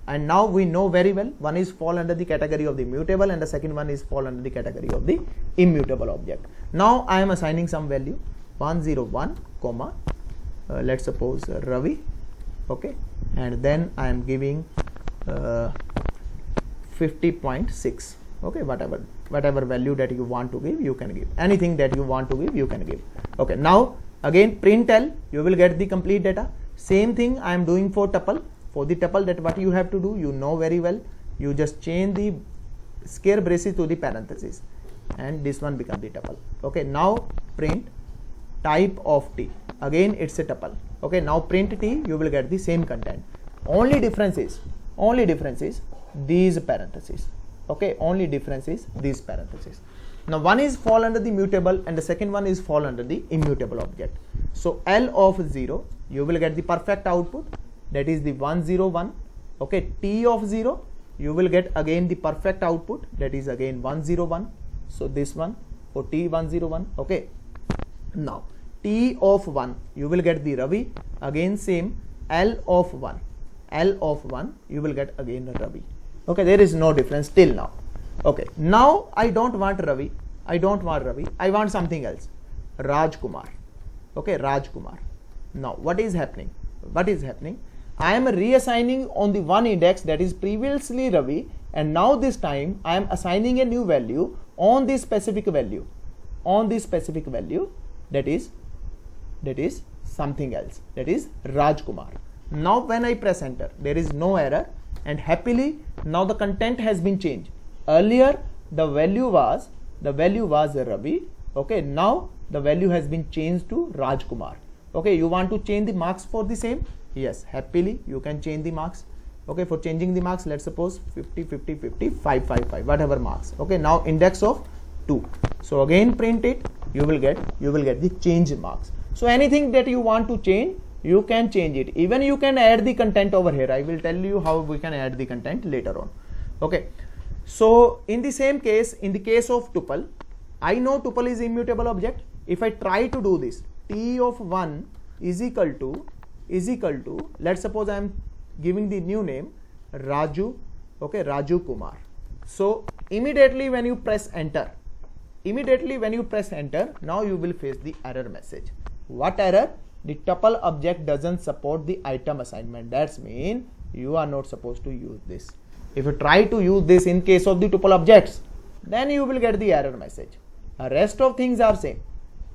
And now we know very well, one is fall under the category of the mutable and the second one is fall under the category of the immutable object. Now I am assigning some value 101 comma let's suppose Ravi. Okay, and then I am giving 50.6. okay, whatever value that you want to give, you can give. Anything that you want to give, you can give. Okay, now again print L, you will get the complete data. Same thing I am doing for tuple. For the tuple, that what you have to do, you know very well. You just change the scare braces to the parenthesis and this one becomes the tuple. Okay, now print type of T. Again it's a tuple. Okay, now print T, you will get the same content. Only difference is these parentheses. Okay, only difference is these parentheses. Now one is fall under the mutable and the second one is fall under the immutable object. So L of 0, you will get the perfect output, that is the 101. Okay, T of 0, you will get again the perfect output, that is again 101. So this one for T 101. Okay, now T of 1, you will get the Ravi, again same. L of 1, you will get again Ravi. Okay, there is no difference till now. Okay, now I don't want Ravi, I want something else, Rajkumar. Okay, Rajkumar. Now what is happening? I am reassigning on the one index, that is previously Ravi, and now this time I am assigning a new value on this specific value, that is something else, that is Rajkumar. Now when I press enter, there is no error, and happily now the content has been changed. Earlier the value was Ravi. Okay, now the value has been changed to Rajkumar. Okay, you want to change the marks for the same? Yes, happily you can change the marks. Okay, for changing the marks, let's suppose 50, 50, 50, 5, 5, 5, whatever marks. Okay, now index of 2. So again print it, you will get the change marks. So anything that you want to change, you can change it. Even you can add the content over here. I will tell you how we can add the content later on. Okay, so in the same case, in the case of tuple, I know tuple is immutable object. If I try to do this, T of 1 is equal to, let's suppose I am giving the new name Raju. Okay, Raju Kumar. So immediately when you press enter, now you will face the error message. What error? The tuple object doesn't support the item assignment. That's mean you are not supposed to use this. If you try to use this in case of the tuple objects, then you will get the error message. The rest of things are same.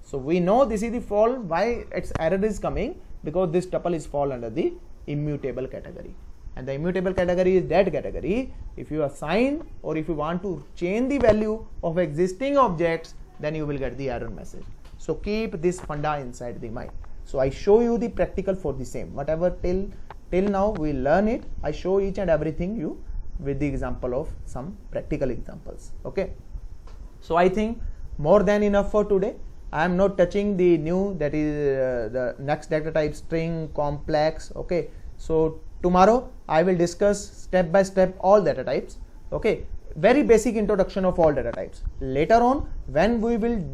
So we know this is the fall. Why its error is coming? Because this tuple is fall under the immutable category. And the immutable category is that category. If you assign or if you want to change the value of existing objects, then you will get the error message. So keep this funda inside the mind. So I show you the practical for the same. Whatever till now we learn it, I show each and everything you with the example of some practical examples. Okay. So I think more than enough for today. I am not touching the new, that is the next data type, string, complex. Okay. So tomorrow I will discuss step by step all data types. Okay. Very basic introduction of all data types. Later on, when we will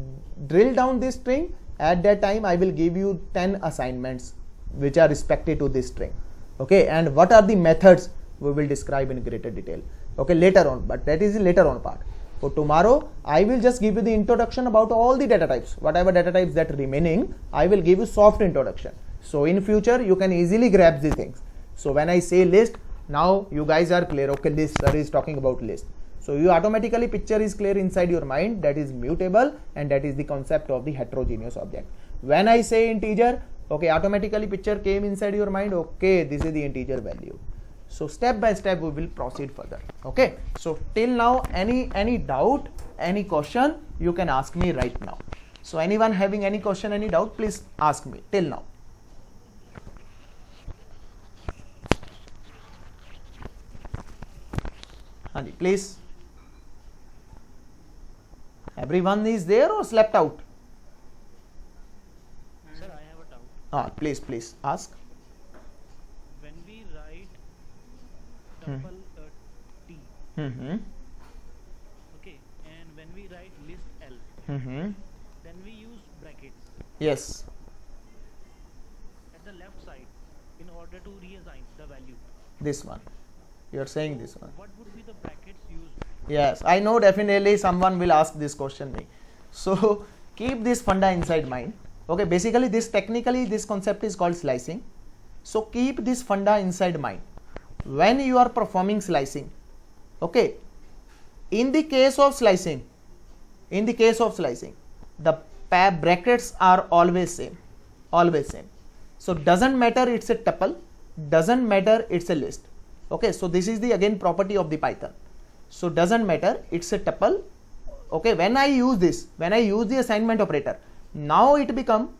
drill down this string, at that time I will give you 10 assignments which are respected to this string. Okay. And what are the methods we will describe in greater detail. Okay. Later on, but that is the later on part. For tomorrow, I will just give you the introduction about all the data types. Whatever data types that remaining, I will give you soft introduction. So in future, you can easily grab these things. So when I say list, now you guys are clear. Okay, list, sir is talking about list. So you automatically picture is clear inside your mind, that is mutable, and that is the concept of the heterogeneous object. When I say integer, okay, automatically picture came inside your mind. Okay, this is the integer value. So step by step we will proceed further. Okay. So till now, any doubt, any question, you can ask me right now. So anyone having any question, any doubt, please ask me till now. Hani, please. Everyone is there or slept out? Sir, I have a doubt. Please ask. When we write tuple T, okay, and when we write list L, then we use brackets Yes. at the left side in order to reassign the value. This one. You are saying this one. What would be the brackets used? Yes, I know definitely someone will ask this question me. So keep this funda inside mind. Okay, basically this technically this concept is called slicing. So keep this funda inside mind. When you are performing slicing, okay, in the case of slicing, the brackets are always same. So doesn't matter it's a tuple, doesn't matter it's a list. Okay, so this is the again property of the Python. So doesn't matter it's a tuple. Okay, when I use the assignment operator, now it become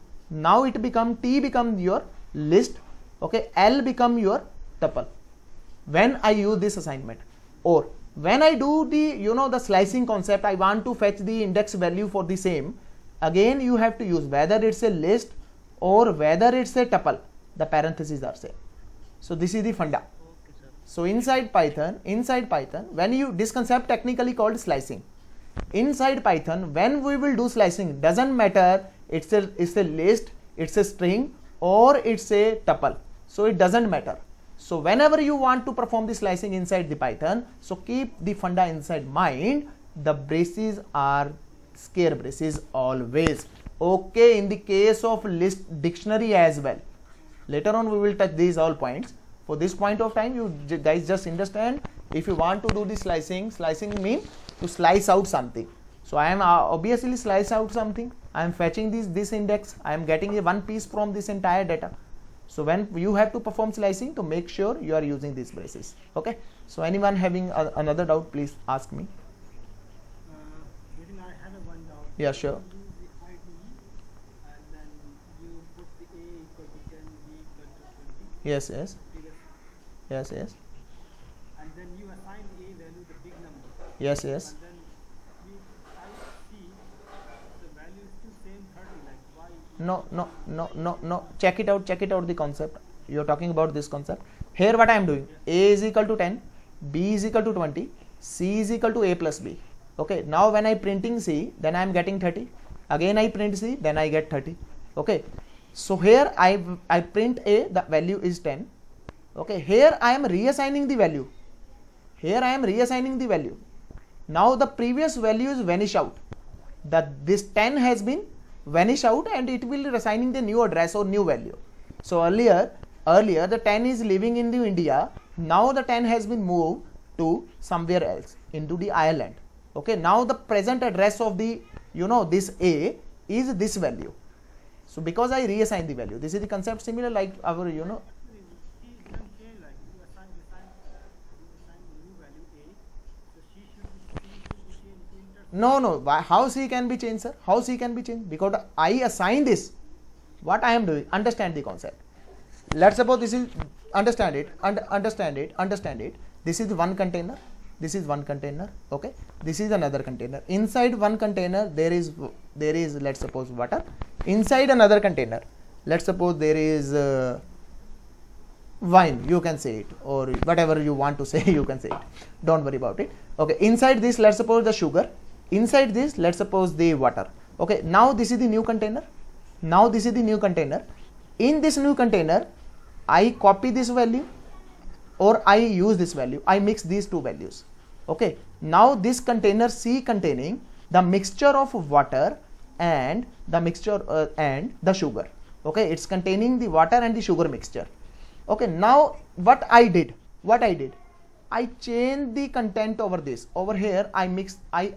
T become your list. Okay, L become your tuple when I use this assignment. Or when I do the the slicing concept, I want to fetch the index value for the same. Again you have to use whether it's a list or whether it's a tuple, the parentheses are same. So this is the funda. Okay, sir. So inside Python, when you, this concept technically called slicing. Inside Python, when we will do slicing, doesn't matter it's a list, it's a string, or it's a tuple. So it doesn't matter. So whenever you want to perform the slicing inside the Python, so keep the funda inside mind. The braces are square braces always. Okay, in the case of list dictionary as well. Later on we will touch these all points. For this point of time, you guys just understand, if you want to do the slicing means to slice out something. So I am obviously slice out something. I am fetching this index. I am getting a one piece from this entire data. So when you have to perform slicing, to make sure you are using these braces. Okay. So anyone having another doubt, please ask me. I have one doubt. Yeah, sure. You use the ID and then you put the A equal to 10, B equal to 20. Yes. And then you assign A value the big number. Yes. And then you I see the value is still same 30. Like why? No. Check it out the concept. You are talking about this concept. Here what I am doing, A is equal to 10, B is equal to 20, C is equal to A plus B. Okay, now when I printing C, then I am getting 30. Again I print C, then I get 30. Okay, so here I print A, the value is 10. Okay, here I am reassigning the value. Now the previous values vanish out. This 10 has been vanish out and it will be assigning the new address or new value. So earlier the 10 is living in the India. Now the 10 has been moved to somewhere else into the Ireland. Okay, now the present address of the this A is this value. So because I reassign the value, this is the concept similar like our Actually, she can change, like you assign the new value A, so she should be changed to intercept. no. How C can be changed, sir? How C can be changed? Because I assign this. What I am doing, understand the concept. Let's suppose this is, understand it. This is one container. This is one container. Okay. This is another container. Inside one container there is let's suppose water. Inside another container, let's suppose there is wine. You can say it, or whatever you want to say. You can say it. Don't worry about it. Okay. Inside this, let's suppose the sugar. Inside this, let's suppose the water. Okay. Now this is the new container. In this new container, I copy this value or I use this value. I mix these two values. Okay. Now this container C containing the mixture of water and the mixture and the sugar. Okay. It's containing the water and the sugar mixture. Okay. Now what I did, I change the content over this. Over here I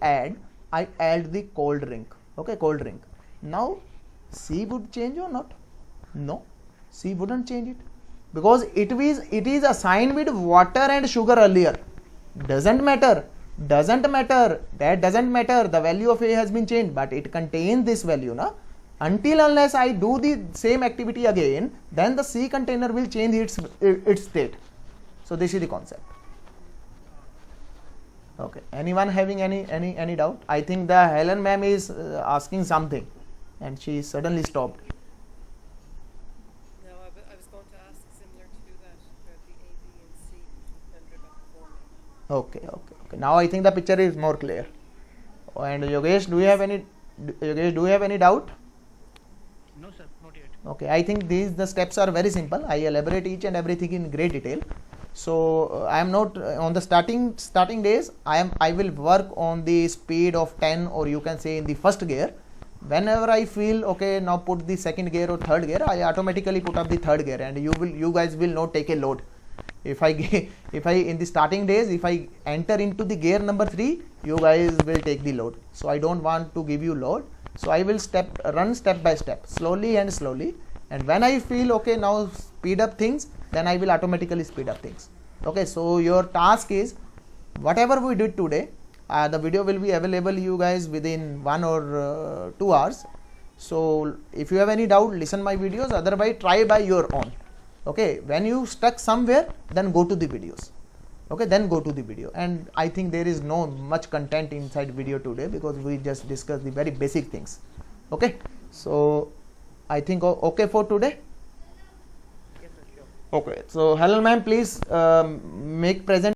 add the cold drink. Okay. Cold drink. Now C would change or not? No, C wouldn't change it, because it is assigned with water and sugar earlier. Doesn't matter. That doesn't matter. The value of A has been changed, but it contains this value, na? Until unless I do the same activity again, then the C container will change its state. So this is the concept. Okay. Anyone having any doubt? I think the Helen ma'am is asking something, and she suddenly stopped. No, I was going to ask similar to that about the A, B, and C and about forming. Okay. Now I think the picture is more clear. And Yogesh, do you have any doubt? No, sir, not yet. Okay, I think the steps are very simple. I elaborate each and everything in great detail. So I am not on the starting days. I will work on the speed of 10, or you can say in the first gear. Whenever I feel okay, now put the second gear or third gear, I automatically put up the third gear, and you guys will not take a load. If I in the starting days, if I enter into the gear number 3, you guys will take the load. So I don't want to give you load. So I will run step by step, slowly, and when I feel okay, now speed up things, then I will automatically speed up things. Okay, so your task is whatever we did today. The video will be available you guys within 1 or 2 hours. So if you have any doubt, listen my videos. Otherwise, try by your own. Okay, when you stuck somewhere, then go to the videos. Okay, then go to the video. And I think there is no much content inside video today, because we just discussed the very basic things. Okay, so I think okay for today. Yes, sir, sure. Okay, so Helen ma'am, please make present